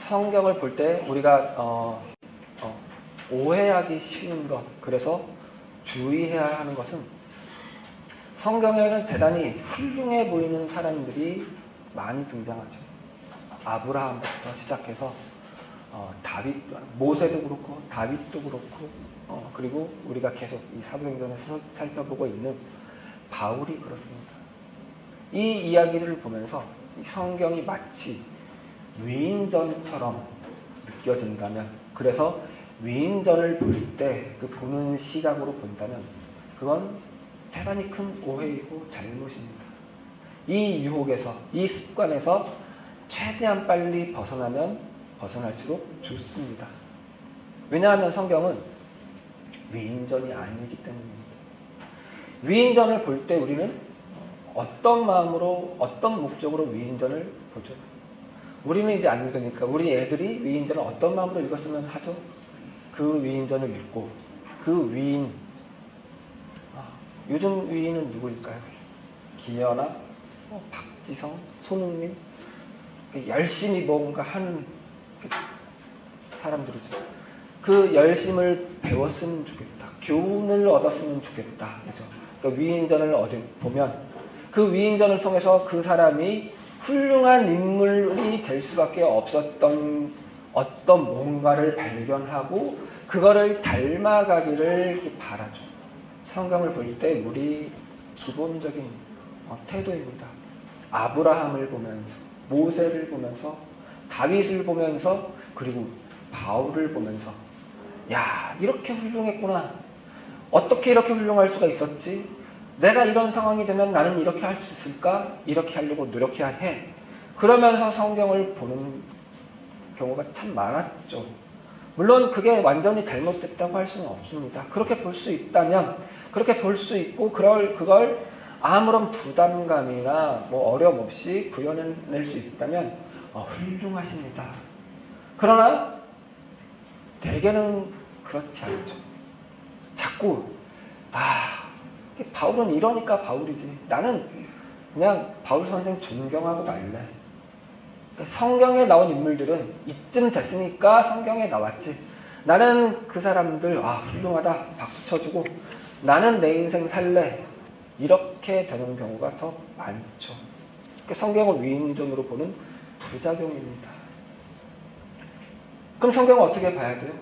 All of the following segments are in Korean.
성경을 볼 때 우리가 오해하기 쉬운 것, 그래서 주의해야 하는 것은 성경에는 대단히 훌륭해 보이는 사람들이 많이 등장하죠. 아브라함부터 시작해서 다윗, 모세도 그렇고 다윗도 그렇고 그리고 우리가 계속 이 사도행전에서 살펴보고 있는 바울이 그렇습니다. 이 이야기들을 보면서 이 성경이 마치 위인전처럼 느껴진다면, 그래서 위인전을 볼 때 그 보는 시각으로 본다면 그건 대단히 큰 오해이고 잘못입니다. 이 유혹에서, 이 습관에서 최대한 빨리 벗어나면 벗어날수록 좋습니다. 왜냐하면 성경은 위인전이 아니기 때문입니다. 위인전을 볼 때 우리는 어떤 마음으로, 어떤 목적으로 위인전을 보죠? 우리는 이제 안 읽으니까 우리 애들이 위인전을 어떤 마음으로 읽었으면 하죠? 그 위인전을 읽고 그 위인, 요즘 위인은 누구일까요? 기현아, 박지성, 손흥민, 열심히 뭔가 하는 사람들이죠. 그 열심을 배웠으면 좋겠다. 교훈을 얻었으면 좋겠다. 그죠? 그러니까 위인전을 보면 그 위인전을 통해서 그 사람이 훌륭한 인물이 될 수밖에 없었던 어떤 뭔가를 발견하고 그거를 닮아가기를 바라죠. 성경을 볼 때 우리 기본적인 태도입니다. 아브라함을 보면서, 모세를 보면서, 다윗을 보면서, 그리고 바울을 보면서, 야, 이렇게 훌륭했구나. 어떻게 이렇게 훌륭할 수가 있었지? 내가 이런 상황이 되면 나는 이렇게 할 수 있을까? 이렇게 하려고 노력해야 해. 그러면서 성경을 보는 경우가 참 많았죠. 물론 그게 완전히 잘못됐다고 할 수는 없습니다. 그렇게 볼 수 있다면, 그렇게 볼 수 있고 그걸 아무런 부담감이나 어려움 없이 구현해낼 수 있다면 훌륭하십니다. 그러나 대개는 그렇지 않죠. 자꾸 바울은 이러니까 바울이지. 나는 그냥 바울 선생 존경하고 말래. 성경에 나온 인물들은 이쯤 됐으니까 성경에 나왔지. 나는 그 사람들 훌륭하다 박수 쳐주고 나는 내 인생 살래. 이렇게 되는 경우가 더 많죠. 성경을 위인전으로 보는 부작용입니다. 그럼 성경은 어떻게 봐야 돼요?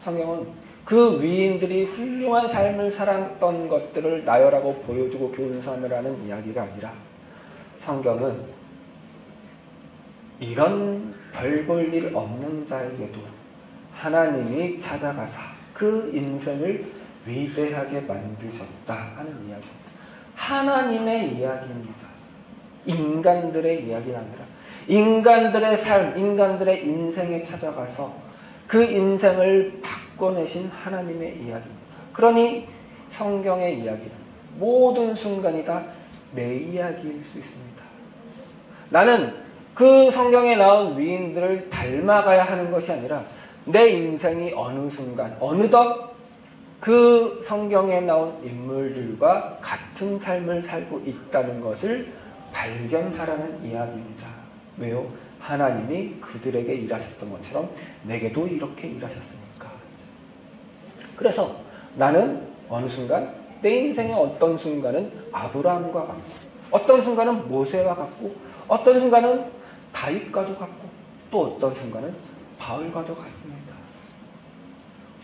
성경은 그 위인들이 훌륭한 삶을 살았던 것들을 나열하고 보여주고 교훈 삼으라는 이야기가 아니라 성경은 이런 별 볼 일 없는 자에게도 하나님이 찾아가사 그 인생을 위대하게 만드셨다 하는 이야기입니다. 하나님의 이야기입니다. 인간들의 이야기가 아니라 인간들의 삶, 인간들의 인생에 찾아가서 그 인생을 바꿔내신 하나님의 이야기입니다. 그러니 성경의 이야기는 모든 순간이 다 내 이야기일 수 있습니다. 나는 그 성경에 나온 위인들을 닮아가야 하는 것이 아니라 내 인생이 어느 순간, 어느덧 그 성경에 나온 인물들과 같은 삶을 살고 있다는 것을 발견하라는 이야기입니다. 왜요? 하나님이 그들에게 일하셨던 것처럼 내게도 이렇게 일하셨으니까. 그래서 나는 어느 순간 내 인생의 어떤 순간은 아브라함과 같고, 어떤 순간은 모세와 같고, 어떤 순간은 다윗과도 같고, 또 어떤 순간은 바울과도 같습니다.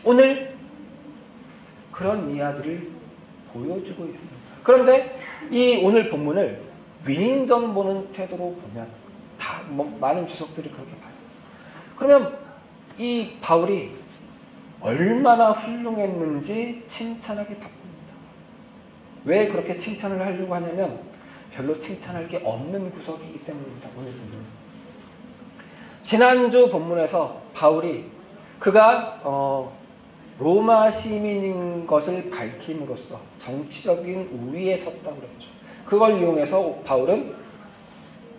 오늘 그런 이야기를 보여주고 있습니다. 그런데 이 오늘 본문을 위인전 보는 태도로 보면 다 많은 주석들이 그렇게 봐요. 그러면 이 바울이 얼마나 훌륭했는지 칭찬하기 바쁩니다. 왜 그렇게 칭찬을 하려고 하냐면 별로 칭찬할 게 없는 구석이기 때문입니다. 오늘 본문은. 지난주 본문에서 바울이 그가 로마 시민인 것을 밝힘으로써 정치적인 우위에 섰다고 그랬죠. 그걸 이용해서 바울은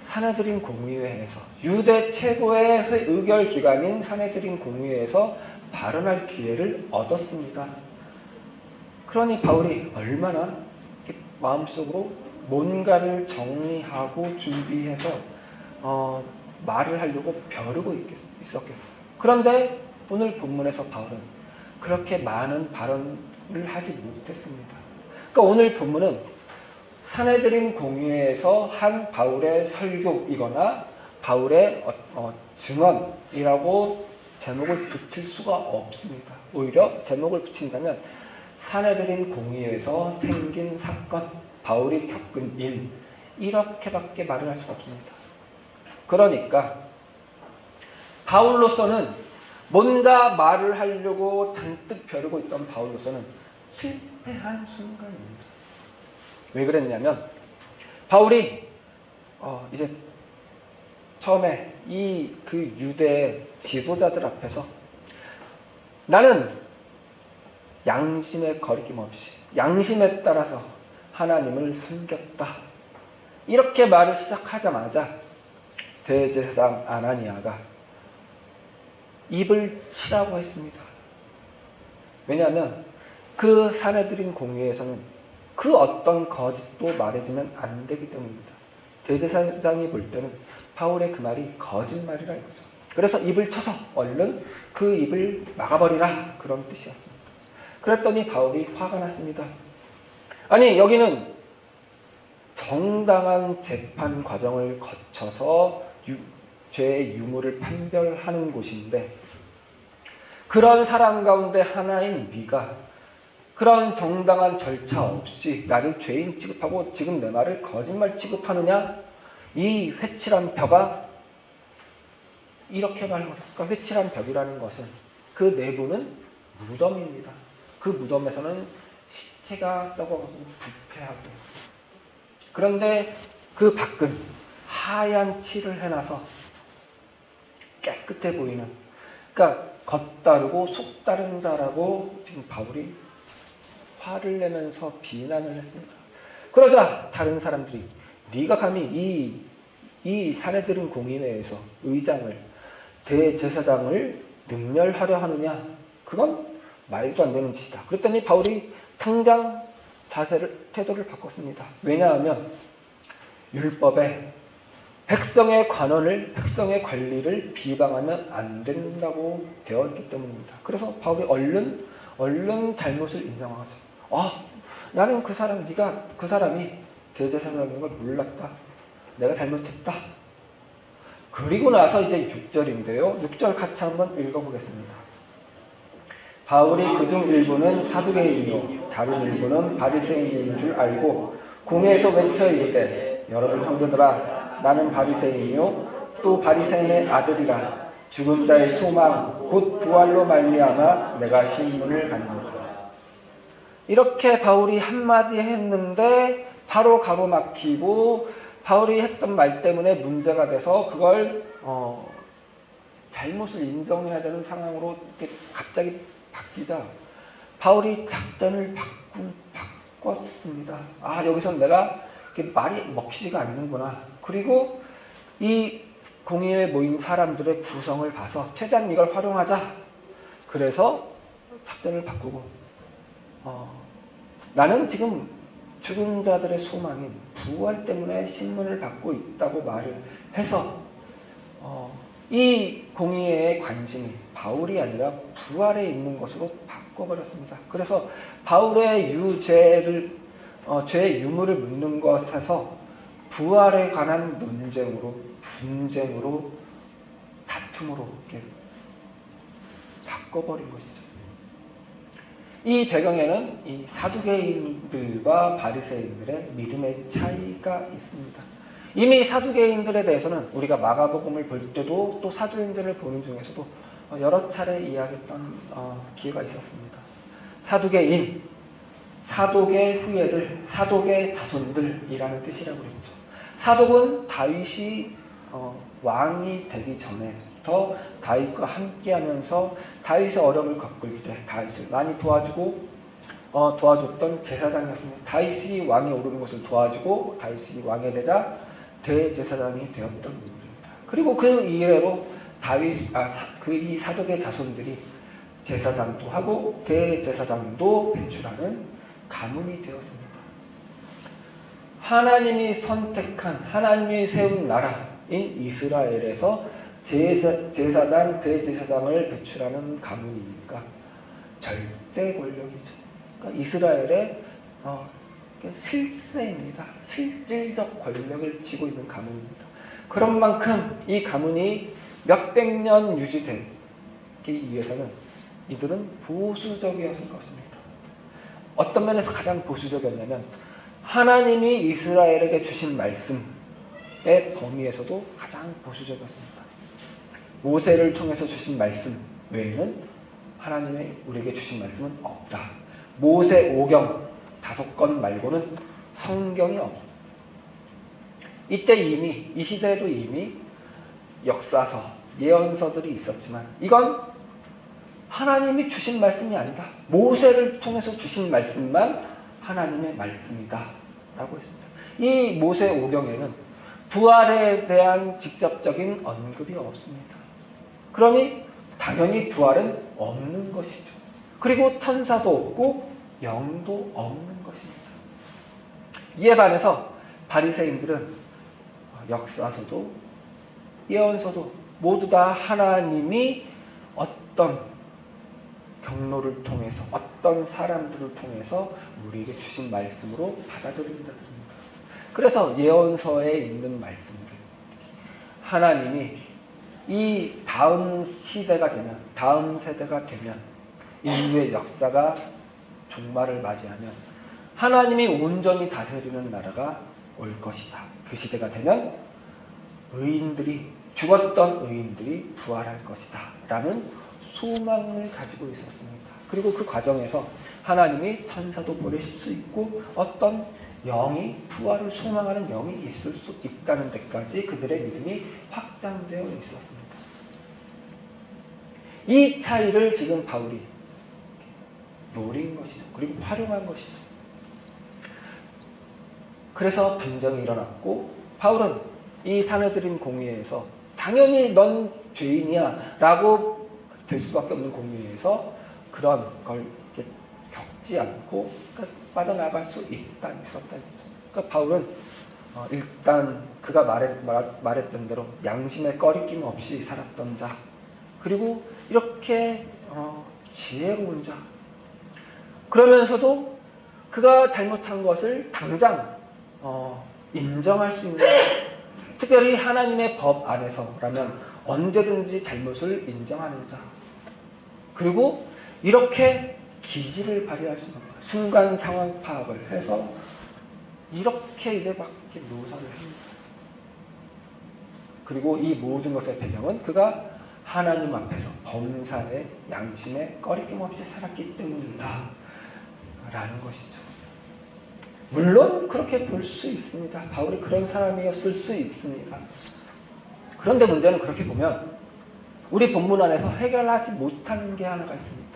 사내들인 공의회에서, 유대 최고의 의결기관인 사내들인 공의회에서 발언할 기회를 얻었습니다. 그러니 바울이 얼마나 마음속으로 뭔가를 정리하고 준비해서 말을 하려고 벼르고 있었겠어요. 그런데 오늘 본문에서 바울은 그렇게 많은 발언을 하지 못했습니다. 그러니까 오늘 본문은 사내들인 공회에서 한 바울의 설교이거나 바울의 증언이라고 제목을 붙일 수가 없습니다. 오히려 제목을 붙인다면 사내들인 공회에서 생긴 사건, 바울이 겪은 일, 이렇게밖에 말을 할 수가 없습니다. 그러니까 바울로서는 뭔가 말을 하려고 잔뜩 벼르고 있던 바울로서는 실패한 순간입니다. 왜 그랬냐면 바울이 이제 처음에 그 유대 지도자들 앞에서 나는 양심에 거리낌 없이 양심에 따라서 하나님을 섬겼다. 이렇게 말을 시작하자마자 대제사장 아나니아가 입을 치라고 했습니다. 왜냐하면 그 사내들인 공회에서는 그 어떤 거짓도 말해주면 안 되기 때문입니다. 대제사장이 볼 때는 바울의 그 말이 거짓말이라 이거죠. 그래서 입을 쳐서 얼른 그 입을 막아버리라, 그런 뜻이었습니다. 그랬더니 바울이 화가 났습니다. 아니, 여기는 정당한 재판 과정을 거쳐서 죄의 유무를 판별하는 곳인데 그런 사람 가운데 하나인 네가 그런 정당한 절차 없이 나를 죄인 취급하고 지금 내 말을 거짓말 취급하느냐? 이 회칠한 벽아, 이렇게 말합니다. 그러니까 회칠한 벽이라는 것은 그 내부는 무덤입니다. 그 무덤에서는 시체가 썩어가고 부패하고, 그런데 그 밖은 하얀 칠을 해놔서 깨끗해 보이는, 그러니까 겉다르고 속다른 자라고 지금 바울이 화를 내면서 비난을 했습니다. 그러자 다른 사람들이 네가 감히 이 사내들인 공의회에서 의장을, 대제사장을 능멸하려 하느냐? 그건 말도 안 되는 짓이다. 그랬더니 바울이 당장 태도를 바꿨습니다. 왜냐하면 율법에 백성의 관원을, 백성의 관리를 비방하면 안 된다고 되어 있기 때문입니다. 그래서 바울이 얼른 잘못을 인정하죠. 나는 네가 그 사람이 대제사장인 걸 몰랐다. 내가 잘못했다. 그리고 나서 이제 6절인데요. 6절 같이 한번 읽어보겠습니다. 바울이 그중 일부는 사두개인이요 다른 일부는 바리새인인 줄 알고 공회에서 외쳐 이르되 여러분 형제들아, 나는 바리새인이요 또 바리새인의 아들이라. 죽은 자의 소망 곧 부활로 말미암아 내가 신문을 받노라. 이렇게 바울이 한마디 했는데 바로 가로막히고 바울이 했던 말 때문에 문제가 돼서 그걸 잘못을 인정해야 되는 상황으로 갑자기 바뀌자 바울이 작전을 바꿨습니다. 여기선 내가 말이 먹히지가 않는구나. 그리고 이 공의회에 모인 사람들의 구성을 봐서 최대한 이걸 활용하자. 그래서 작전을 바꾸고 나는 지금 죽은 자들의 소망인 부활 때문에 신문을 받고 있다고 말을 해서 이 공의회의 관심이 바울이 아니라 부활에 있는 것으로 바꿔버렸습니다. 그래서 바울의 죄의 유무를 묻는 것에서 부활에 관한 논쟁으로, 분쟁으로, 다툼으로 이렇게 바꿔버린 것이죠. 이 배경에는 이 사두개인들과 바리새인들의 믿음의 차이가 있습니다. 이미 사두개인들에 대해서는 우리가 마가복음을 볼 때도 또 사도행전을 보는 중에서도 여러 차례 이야기했던 기회가 있었습니다. 사두개인, 사독의 후예들, 사독의 자손들이라는 뜻이라고 그랬죠. 사독은 다윗이 왕이 되기 전에부터 다윗과 함께하면서 다윗의 어려움을 겪을 때 다윗을 많이 도와줬던 제사장이었습니다. 다윗이 왕에 오르는 것을 도와주고 다윗이 왕이 되자 대제사장이 되었던 인물입니다. 그리고 그 이래로 이 사독의 자손들이 제사장도 하고 대제사장도 배출하는 가문이 되었습니다. 하나님이 선택한, 하나님이 세운 나라, 이스라엘에서 제사장, 대제사장을 배출하는 가문이니까 절대 권력이죠. 그러니까 이스라엘의 실세입니다. 실질적 권력을 쥐고 있는 가문입니다. 그런 만큼 이 가문이 몇백 년 유지되기 위해서는 이들은 보수적이었을 것입니다. 어떤 면에서 가장 보수적이었냐면 하나님이 이스라엘에게 주신 말씀의 범위에서도 가장 보수적이었습니다. 모세를 통해서 주신 말씀 외에는 하나님의 우리에게 주신 말씀은 없다. 모세 5경 5권 말고는 성경이 없다. 이때 이미 이 시대에도 이미 역사서, 예언서들이 있었지만 이건 하나님이 주신 말씀이 아니다. 모세를 통해서 주신 말씀만 하나님의 말씀이다 라고 했습니다. 이 모세 5경에는 부활에 대한 직접적인 언급이 없습니다. 그러니 당연히 부활은 없는 것이죠. 그리고 천사도 없고 영도 없는 것입니다. 이에 반해서 바리새인들은 역사서도 예언서도 모두 다 하나님이 어떤 경로를 통해서 어떤 사람들을 통해서 우리에게 주신 말씀으로 받아들이는 자들입니다. 그래서 예언서에 있는 말씀들 하나님이 이 다음 시대가 되면 다음 세대가 되면 인류의 역사가 종말을 맞이하면 하나님이 온전히 다스리는 나라가 올 것이다. 그 시대가 되면 죽었던 의인들이 부활할 것이다 라는 소망을 가지고 있었습니다. 그리고 그 과정에서 하나님이 천사도 보내실 수 있고 어떤 영이 부활을 소망하는 영이 있을 수 있다는 데까지 그들의 믿음이 확장되어 있었습니다. 이 차이를 지금 바울이 노린 것이죠. 그리고 활용한 것이죠. 그래서 분쟁이 일어났고 바울은 이 사내들인 공의회에서 당연히 넌 죄인이야 라고 될 수밖에 없는 공의회에서 그런 걸 겪지 않고 빠져나갈 수 있었다는 거죠. 그러니까 바울은 일단 그가 말했던 대로 양심에 꺼리낌 없이 살았던 자, 그리고 이렇게 지혜로운 자, 그러면서도 그가 잘못한 것을 당장 인정할 수 있는, 특별히 하나님의 법 안에서라면 언제든지 잘못을 인정하는 자, 그리고 이렇게 기지를 발휘할 수 있는 자, 순간 상황 파악을 해서 이렇게 이제 막 묘사를 합니다. 그리고 이 모든 것의 배경은 그가 하나님 앞에서 범사의 양심에 꺼리낌 없이 살았기 때문이다 라는 것이죠. 물론 그렇게 볼 수 있습니다. 바울이 그런 사람이었을 수 있습니다. 그런데 문제는 그렇게 보면 우리 본문 안에서 해결하지 못하는 게 하나가 있습니다.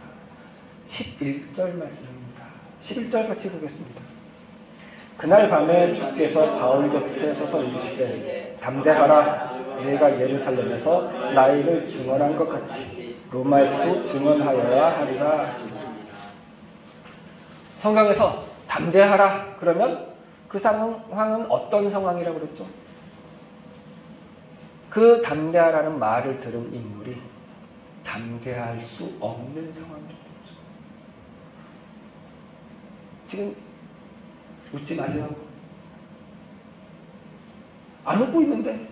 11절 말씀입니다. 11절 같이 보겠습니다. 그날 밤에 주께서 바울 곁에 서서 이르시되 담대하라. 내가 예루살렘에서 나의 일을 증언한 것 같이 로마에서도 증언하여야 하리라 하시니. 성경에서 담대하라 그러면 그 상황은 어떤 상황이라고 그랬죠? 그 담대하라는 말을 들은 인물이 담대할 수 없는 상황이라고 그랬죠. 지금 웃지 마세요. 안 웃고 있는데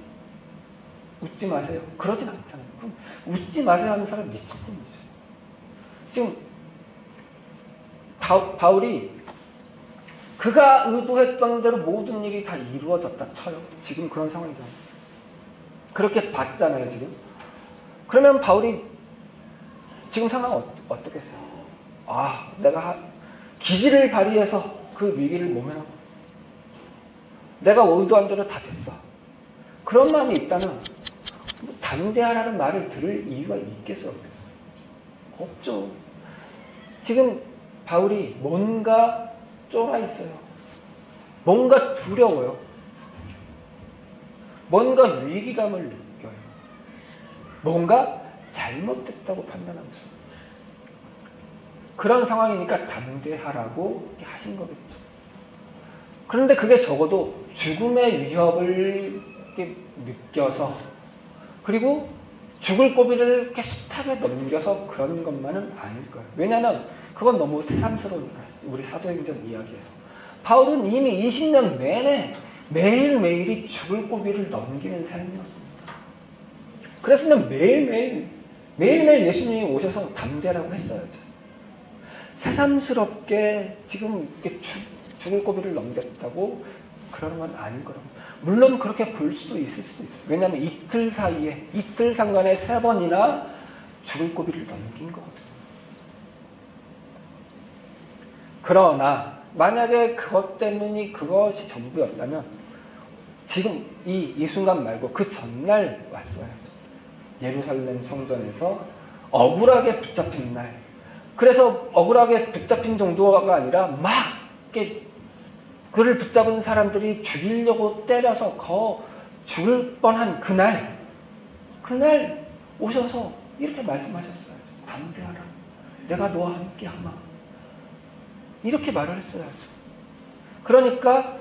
웃지 마세요. 그러진 않잖아요. 그럼 웃지 마세요 하는 사람 미친 분이죠. 지금 바울이 그가 의도했던 대로 모든 일이 다 이루어졌다 쳐요. 지금 그런 상황이잖아요. 그렇게 봤잖아요, 지금. 그러면 바울이 지금 상황은 어떻겠어요? 내가 기지를 발휘해서 그 위기를 모면하고 내가 의도한 대로 다 됐어. 그런 마음이 있다면 담대하라는 말을 들을 이유가 있겠어요? 없죠. 지금 바울이 뭔가 쫄아 있어요. 뭔가 두려워요. 뭔가 위기감을 느껴요. 뭔가 잘못됐다고 판단하고 있어요. 그런 상황이니까 담대하라고 이렇게 하신 거겠죠. 그런데 그게 적어도 죽음의 위협을 그렇게 느껴서 그리고 죽을 고비를 이렇게 숱하게 넘겨서 그런 것만은 아닐 거예요. 왜냐하면 그건 너무 새삼스러운 거예요. 우리 사도행전 이야기에서 바울은 이미 20년 내내 매일매일이 죽을 고비를 넘기는 삶이었습니다. 그랬으면 매일매일 예수님이 오셔서 담대라고 했어야죠. 새삼스럽게 지금 이렇게 죽을 고비를 넘겼다고 그러는 건 아닐 거라고. 물론 그렇게 볼 수도 있을 수도 있어요. 왜냐하면 이틀 상간에 3번이나 죽을 고비를 넘긴 거거든요. 그러나 만약에 그것 때문이 그것이 전부였다면 지금 이 순간 말고 그 전날 왔어야죠. 예루살렘 성전에서 억울하게 붙잡힌 날. 그래서 억울하게 붙잡힌 정도가 아니라 막 이렇게 그를 붙잡은 사람들이 죽이려고 때려서 죽을 뻔한 그날 오셔서 이렇게 말씀하셨어요. 담대하라. 내가 너와 함께하마. 이렇게 말을 했어야죠. 그러니까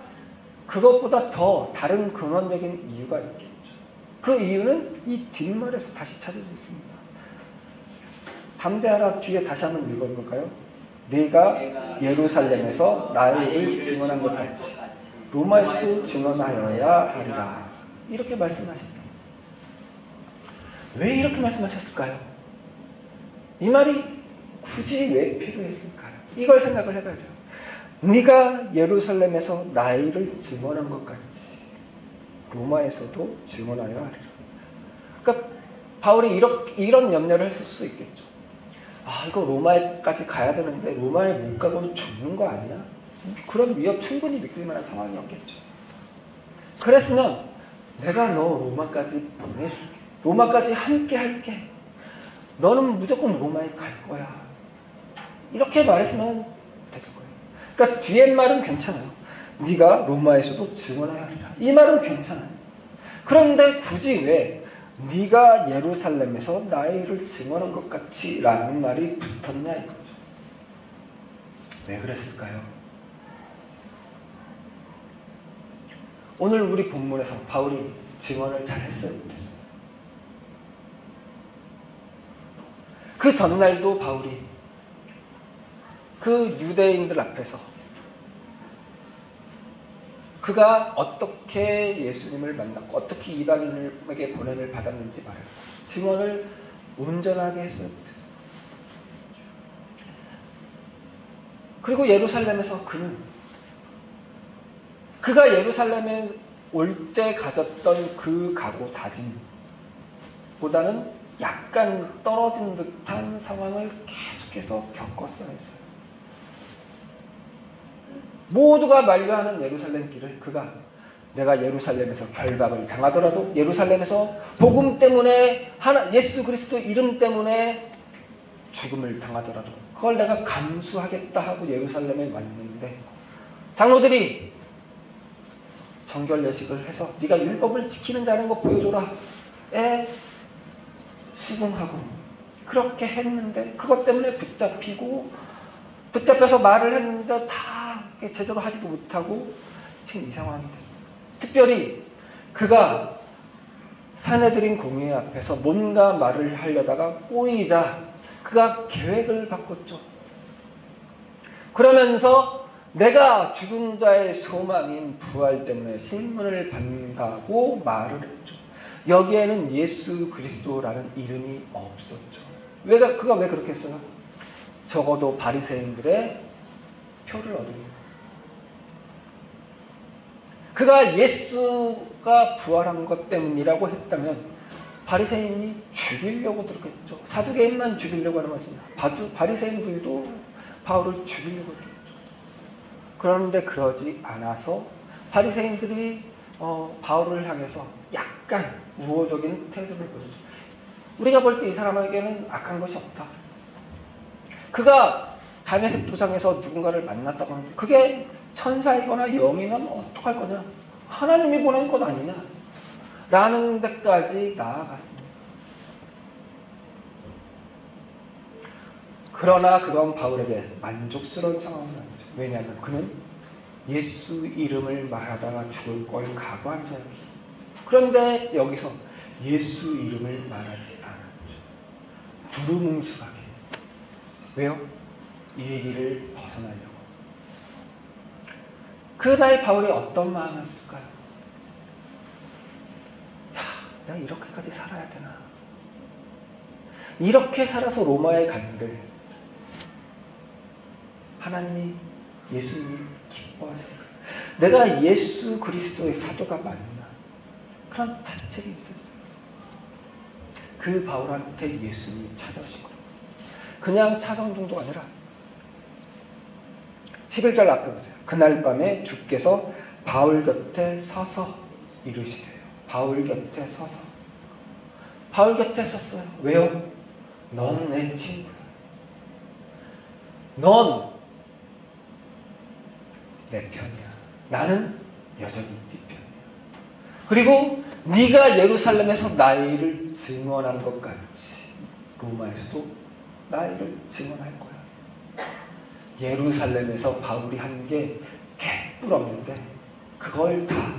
그것보다 더 다른 근원적인 이유가 있겠죠. 그 이유는 이 뒷말에서 다시 찾을 수 있습니다. 담대하라 뒤에 다시 한번 읽어볼까요? 네가 예루살렘에서 나의 일을 증언한 것 같이 로마에서도 증언하여야 하리라. 이렇게 말씀하셨다. 왜 이렇게 말씀하셨을까요? 이 말이 굳이 왜 필요했을까요? 이걸 생각을 해봐야죠. 네가 예루살렘에서 나의 일을 증언한 것 같이 로마에서도 증언하여 하리라. 그러니까 바울이 이런 염려를 했을 수 있겠죠. 이거 로마에까지 가야 되는데 로마에 못 가고 죽는 거 아니야? 그런 위협 충분히 느낄 만한 상황이었겠죠. 그랬으면 내가 너 로마까지 보내줄게. 로마까지 함께 할게. 너는 무조건 로마에 갈 거야. 이렇게 말했으면 됐을 거예요. 그러니까 뒤에 말은 괜찮아요. 네가 로마에서도 증언해야 하리라. 이 말은 괜찮아요. 그런데 굳이 왜 네가 예루살렘에서 나의 일을 증언한 것 같이 라는 말이 붙었냐 이거죠. 왜 그랬을까요? 오늘 우리 본문에서 바울이 증언을 잘 했어요, 못했어요? 그 전날도 바울이 그 유대인들 앞에서 그가 어떻게 예수님을 만났고 어떻게 이방인에게 보냄을 받았는지 말해요. 증언을 온전하게 했어요, 못했어요? 그리고 예루살렘에서 그가 예루살렘에 올 때 가졌던 그 각오 다짐보다는 약간 떨어진 듯한 상황을 계속해서 겪었어야 했어요. 모두가 만류하는 예루살렘 길을 내가 예루살렘에서 결박을 당하더라도 예루살렘에서 복음 때문에 예수 그리스도 이름 때문에 죽음을 당하더라도 그걸 내가 감수하겠다 하고 예루살렘에 왔는데 장로들이 정결 예식을 해서 네가 율법을 지키는 자라는 거 보여줘라. 수긍하고 그렇게 했는데 그것 때문에 붙잡혀서 말을 했는데 다 제대로 하지도 못하고 지금 이 상황이 됐어요. 특별히 그가 사내들인 공회 앞에서 뭔가 말을 하려다가 꼬이자 그가 계획을 바꿨죠. 그러면서 내가 죽은 자의 소망인 부활 때문에 신문을 받는다고 말을 했죠. 여기에는 예수 그리스도라는 이름이 없었죠. 그가 왜 그렇게 했어요? 적어도 바리새인들의 표를 얻으려고. 그가 예수가 부활한 것 때문이라고 했다면 바리새인이 죽이려고 들었겠죠. 사두개인만 죽이려고 하는 것이 아니라 바리새인들도 바울을 죽이려고 들었죠. 그런데 그러지 않아서 바리새인들이 바울을 향해서 약간 우호적인 태도를 보여줬죠. 우리가 볼 때 이 사람에게는 악한 것이 없다. 그가 다메섹 도상에서 누군가를 만났다고 하면 그게 천사이거나 영이면 어떡할 거냐? 하나님이 보낸 것 아니냐? 라는 데까지 나아갔습니다. 그러나 그건 바울에게 만족스러운 상황은 아니죠. 왜냐하면 그는 예수 이름을 말하다가 죽을 걸 각오한 자였기 때문에. 그런데 여기서 예수 이름을 말하지 않았죠. 두루뭉술하게. 왜요? 이 얘기를 벗어나려고. 그날 바울이 어떤 마음이었을까요? 야, 내가 이렇게까지 살아야 되나? 이렇게 살아서 로마에 간들 하나님이, 예수님이 기뻐하실까? 내가 예수 그리스도의 사도가 맞나? 그런 자책이 있었어요. 그 바울한테 예수님이 찾아오신 거예요. 그냥 찾아온 정도가 아니라 11절 앞에 보세요. 그날 밤에 주께서 바울 곁에 서서 이르시되요. 바울 곁에 서서. 바울 곁에 섰어요. 왜요? 넌 내 친구야. 넌 내 편이야. 나는 여전히 네 편이야. 그리고 네가 예루살렘에서 나의 일을 증언한 것 같이 로마에서도 나의 일을 증언할 거야. 예루살렘에서 바울이 한 게 개뿔 없는데 그걸 다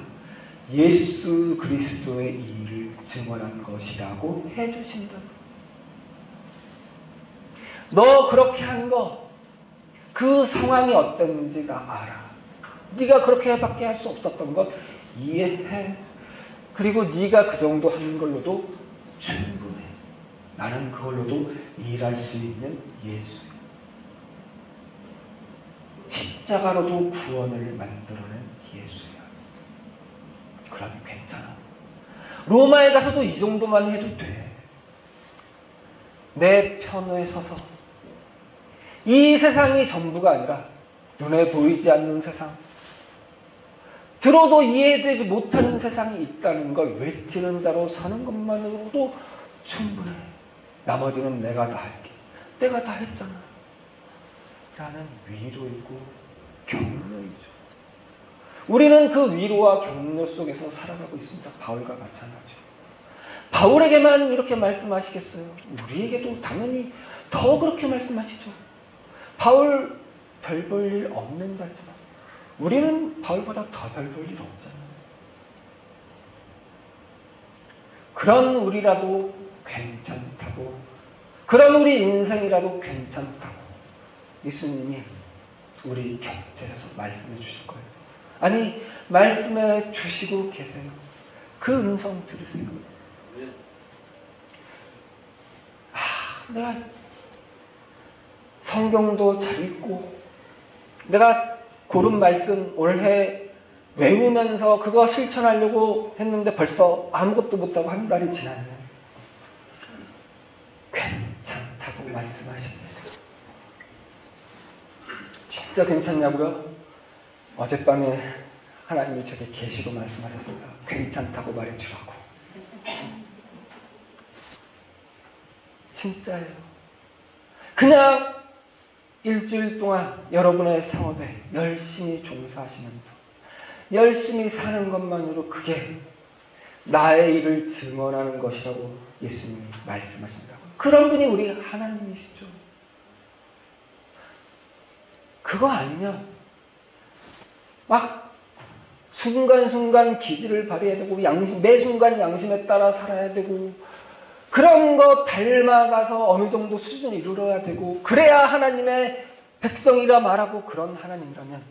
예수 그리스도의 일을 증언한 것이라고 해주신다. 너 그렇게 한 거, 그 상황이 어땠는지 나 알아. 네가 그렇게밖에 할 수 없었던 것 이해해. 그리고 네가 그 정도 한 걸로도 충분해. 나는 그걸로도 일할 수 있는 예수야. 십자가로도 구원을 만들어낸 예수야. 그러니 괜찮아. 로마에 가서도 이 정도만 해도 돼. 내 편에 서서 이 세상이 전부가 아니라 눈에 보이지 않는 세상, 들어도 이해되지 못하는 세상이 있다는 걸 외치는 자로 사는 것만으로도 충분해. 나머지는 내가 다 할게. 내가 다 했잖아. 라는 위로이고 격려이죠. 우리는 그 위로와 격려 속에서 살아가고 있습니다. 바울과 마찬가지죠. 바울에게만 이렇게 말씀하시겠어요? 우리에게도 당연히 더 그렇게 말씀하시죠. 바울 별 볼 일 없는 자지만 우리는 바울보다 더 별 볼 일 없잖아요. 그런 우리라도 괜찮다고, 그런 우리 인생이라도 괜찮다고 예수님이 우리 곁에 서서 말씀해 주실 거예요. 아니, 말씀해 주시고 계세요. 그 음성 들으세요. 내가 성경도 잘 읽고 내가 고른 말씀 올해 외우면서 그거 실천하려고 했는데 벌써 아무것도 못하고 한 달이 지났네. 괜찮다고 말씀하십니다. 진짜 괜찮냐고요? 어젯밤에 하나님이 제게 계시로 말씀하셨습니다. 괜찮다고 말해주라고. 진짜예요. 그냥 일주일 동안 여러분의 사업에 열심히 종사하시면서 열심히 사는 것만으로 그게 나의 일을 증언하는 것이라고 예수님이 말씀하신다고. 그런 분이 우리 하나님이시죠. 그거 아니면 막 순간순간 기질을 발휘해야 되고 매 순간 양심에 따라 살아야 되고 그런 거 닮아가서 어느 정도 수준을 이루어야 되고 그래야 하나님의 백성이라 말하고 그런 하나님이라면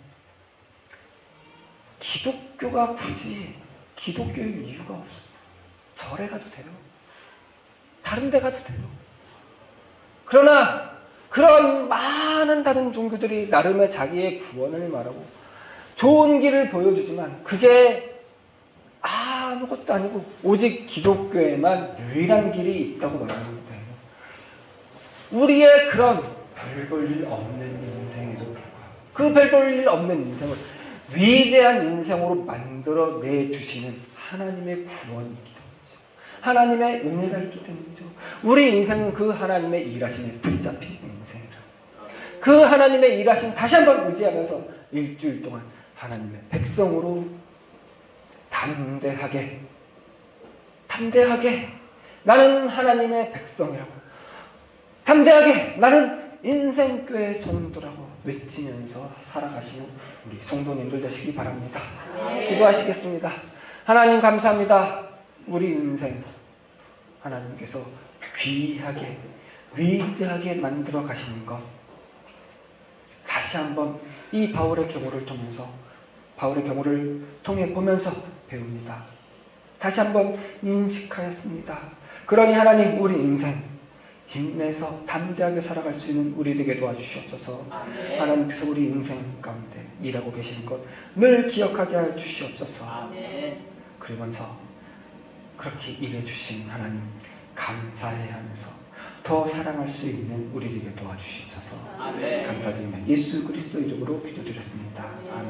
기독교가 굳이 기독교의 이유가 없어요. 절에 가도 돼요. 다른 데 가도 돼요. 그러나 그런 많은 다른 종교들이 나름의 자기의 구원을 말하고 좋은 길을 보여주지만 그게 아무것도 아니고 오직 기독교에만 유일한 길이 있다고 말하는 거예요. 우리의 그런 별 볼 일 없는 인생에도 불구하고 그 별 볼 일 없는 인생을 위대한 인생으로 만들어 내주시는 하나님의 구원이기 때문이죠. 하나님의 은혜가 있기 때문이죠. 우리 인생은 그 하나님의 일하심에 붙잡힌 인생이라. 그 하나님의 일하심 다시 한번 의지하면서 일주일 동안 하나님의 백성으로 담대하게 나는 하나님의 백성이라고, 담대하게 나는 인생교회 성도라고 외치면서 살아가시는 우리 성도님들 되시기 바랍니다. 기도하시겠습니다. 하나님 감사합니다. 우리 인생 하나님께서 귀하게 위대하게 만들어 가시는 것, 다시 한번 이 바울의 경우를 통해 보면서 배웁니다. 다시 한번 인식하였습니다. 그러니 하나님, 우리 인생 힘내서 담대하게 살아갈 수 있는 우리 되게 도와주시옵소서. 아멘. 하나님께서 우리 인생 가운데 일하고 계시는 것 늘 기억하게 하여 주시옵소서. 아멘. 그러면서 그렇게 일해 주신 하나님 감사해 하면서 더 사랑할 수 있는 우리 되게 도와주시옵소서. 아멘. 감사드리며 예수 그리스도 이름으로 기도드렸습니다. 아멘.